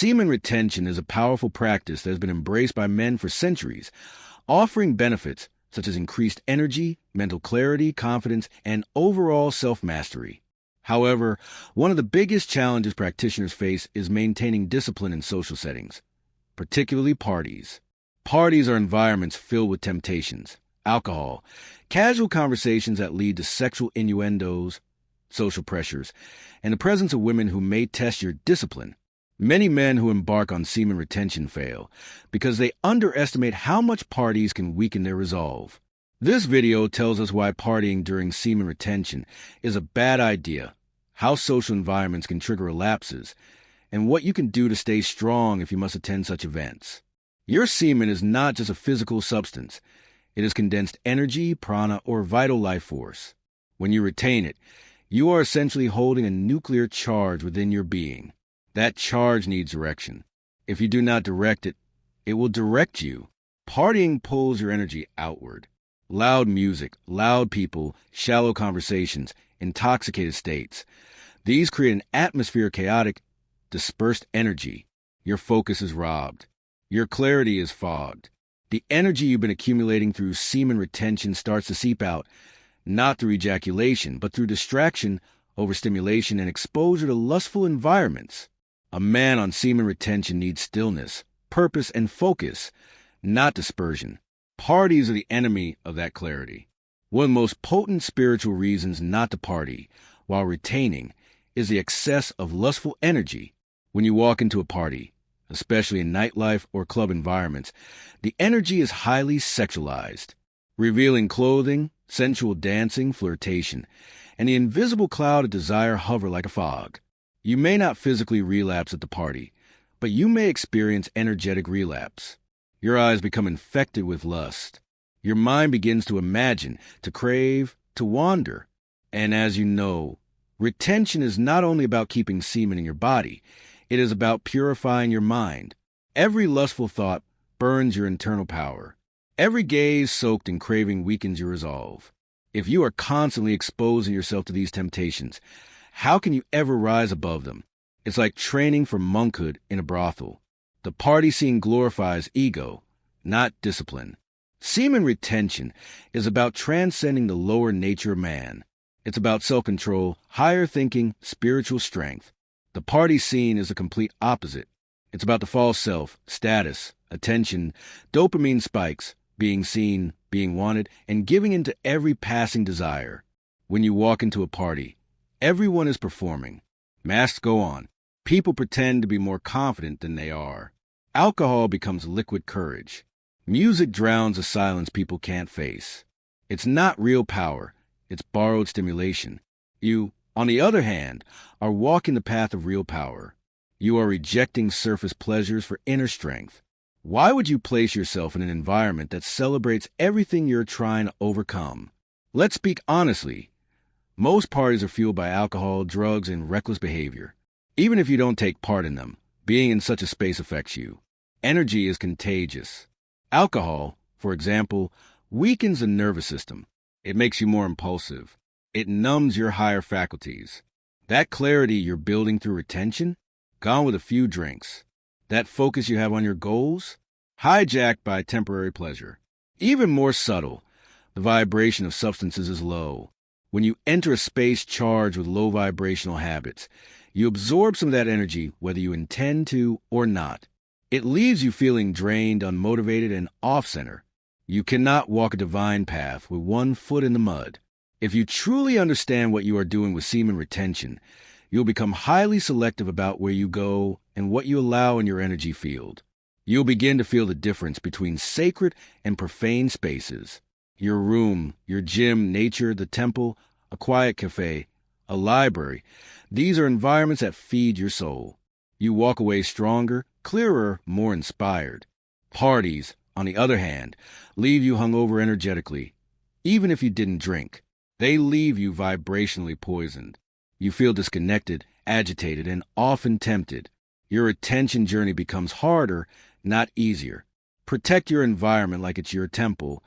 Semen retention is a powerful practice that has been embraced by men for centuries, offering benefits such as increased energy, mental clarity, confidence, and overall self-mastery. However, one of the biggest challenges practitioners face is maintaining discipline in social settings, particularly parties. Parties are environments filled with temptations, alcohol, casual conversations that lead to sexual innuendos, social pressures, and the presence of women who may test your discipline. Many men who embark on semen retention fail because they underestimate how much parties can weaken their resolve. This video tells us why partying during semen retention is a bad idea, how social environments can trigger relapses, and what you can do to stay strong if you must attend such events. Your semen is not just a physical substance. It is condensed energy, prana, or vital life force. When you retain it, you are essentially holding a nuclear charge within your being. That charge needs direction. If you do not direct it, it will direct you. Partying pulls your energy outward. Loud music, loud people, shallow conversations, intoxicated states. These create an atmosphere of chaotic, dispersed energy. Your focus is robbed. Your clarity is fogged. The energy you've been accumulating through semen retention starts to seep out, not through ejaculation, but through distraction, overstimulation, and exposure to lustful environments. A man on semen retention needs stillness, purpose, and focus, not dispersion. Parties are the enemy of that clarity. One of the most potent spiritual reasons not to party while retaining is the excess of lustful energy. When you walk into a party, especially in nightlife or club environments, the energy is highly sexualized. Revealing clothing, sensual dancing, flirtation, and the invisible cloud of desire hover like a fog. You may not physically relapse at the party, but you may experience energetic relapse. Your eyes become infected with lust. Your mind begins to imagine, to crave, to wander. And as you know, retention is not only about keeping semen in your body, it is about purifying your mind. Every lustful thought burns your internal power. Every gaze soaked in craving weakens your resolve. If you are constantly exposing yourself to these temptations, how can you ever rise above them? It's like training for monkhood in a brothel. The party scene glorifies ego, not discipline. Semen retention is about transcending the lower nature of man. It's about self-control, higher thinking, spiritual strength. The party scene is the complete opposite. It's about the false self, status, attention, dopamine spikes, being seen, being wanted, and giving into every passing desire. When you walk into a party, everyone is performing. Masks go on. People pretend to be more confident than they are. Alcohol becomes liquid courage. Music drowns the silence people can't face. It's not real power. It's borrowed stimulation. You, on the other hand, are walking the path of real power. You are rejecting surface pleasures for inner strength. Why would you place yourself in an environment that celebrates everything you're trying to overcome? Let's speak honestly. Most parties are fueled by alcohol, drugs, and reckless behavior. Even if you don't take part in them, being in such a space affects you. Energy is contagious. Alcohol, for example, weakens the nervous system. It makes you more impulsive. It numbs your higher faculties. That clarity you're building through retention, gone with a few drinks. That focus you have on your goals, hijacked by temporary pleasure. Even more subtle, the vibration of substances is low. When you enter a space charged with low vibrational habits, you absorb some of that energy whether you intend to or not. It leaves you feeling drained, unmotivated, and off-center. You cannot walk a divine path with one foot in the mud. If you truly understand what you are doing with semen retention, you'll become highly selective about where you go and what you allow in your energy field. You'll begin to feel the difference between sacred and profane spaces. Your room, your gym, nature, the temple, a quiet cafe, a library. These are environments that feed your soul. You walk away stronger, clearer, more inspired. Parties, on the other hand, leave you hungover energetically. Even if you didn't drink, they leave you vibrationally poisoned. You feel disconnected, agitated, and often tempted. Your attention journey becomes harder, not easier. Protect your environment like it's your temple,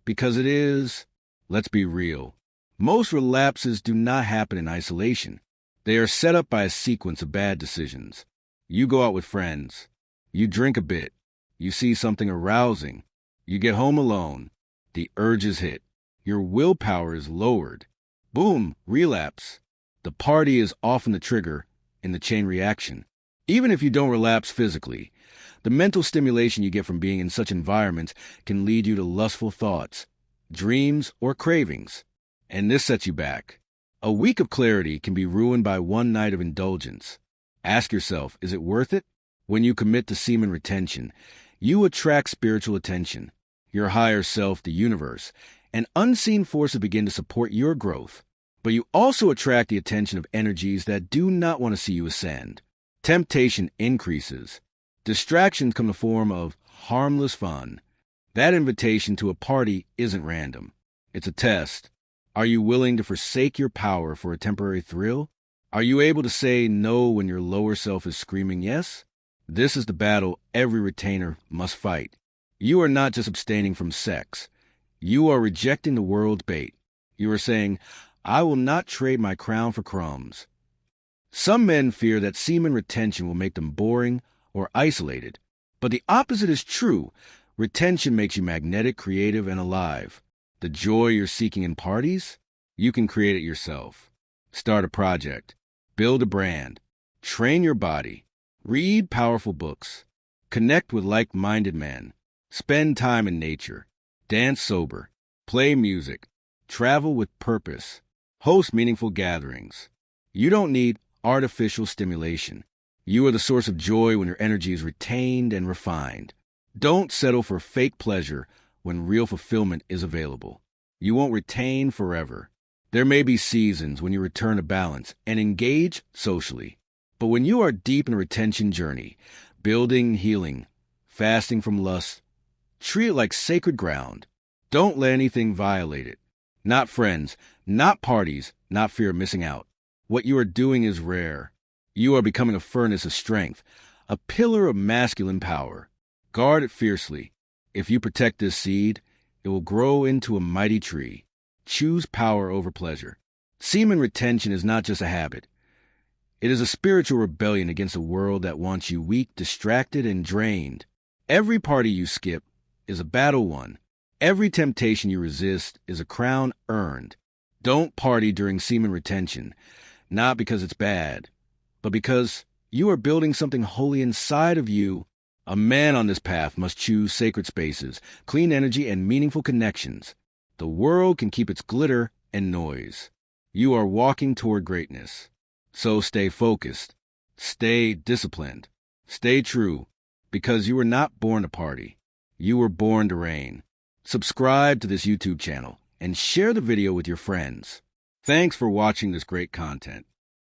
because it is. Let's be real. Most relapses do not happen in isolation. They are set up by a sequence of bad decisions. You go out with friends. You drink a bit. You see something arousing. You get home alone. The urges hit. Your willpower is lowered. Boom, relapse. The party is often the trigger in the chain reaction. Even if you don't relapse physically, the mental stimulation you get from being in such environments can lead you to lustful thoughts, dreams, or cravings. And this sets you back. A week of clarity can be ruined by one night of indulgence. Ask yourself, is it worth it? When you commit to semen retention, you attract spiritual attention. Your higher self, the universe, and unseen forces begin to support your growth. But you also attract the attention of energies that do not want to see you ascend. Temptation increases. Distractions come in the form of harmless fun. That invitation to a party isn't random. It's a test. Are you willing to forsake your power for a temporary thrill? Are you able to say no when your lower self is screaming yes? This is the battle every retainer must fight. You are not just abstaining from sex. You are rejecting the world's bait. You are saying, I will not trade my crown for crumbs. Some men fear that semen retention will make them boring or isolated. But the opposite is true. Retention makes you magnetic, creative, and alive. The joy you're seeking in parties? You can create it yourself. Start a project. Build a brand. Train your body. Read powerful books. Connect with like-minded men. Spend time in nature. Dance sober. Play music. Travel with purpose. Host meaningful gatherings. You don't need artificial stimulation. You are the source of joy when your energy is retained and refined. Don't settle for fake pleasure when real fulfillment is available. You won't retain forever. There may be seasons when you return to balance and engage socially. But when you are deep in a retention journey, building, healing, fasting from lust, treat it like sacred ground. Don't let anything violate it. Not friends, not parties, not fear of missing out. What you are doing is rare. You are becoming a furnace of strength, a pillar of masculine power. Guard it fiercely. If you protect this seed, it will grow into a mighty tree. Choose power over pleasure. Semen retention is not just a habit. It is a spiritual rebellion against a world that wants you weak, distracted, and drained. Every party you skip is a battle won. Every temptation you resist is a crown earned. Don't party during semen retention, not because it's bad, but because you are building something holy inside of you. A man on this path must choose sacred spaces, clean energy, and meaningful connections. The world can keep its glitter and noise. You are walking toward greatness. So stay focused, stay disciplined, stay true, because you were not born to party. You were born to reign. Subscribe to this YouTube channel and share the video with your friends. Thanks for watching this great content.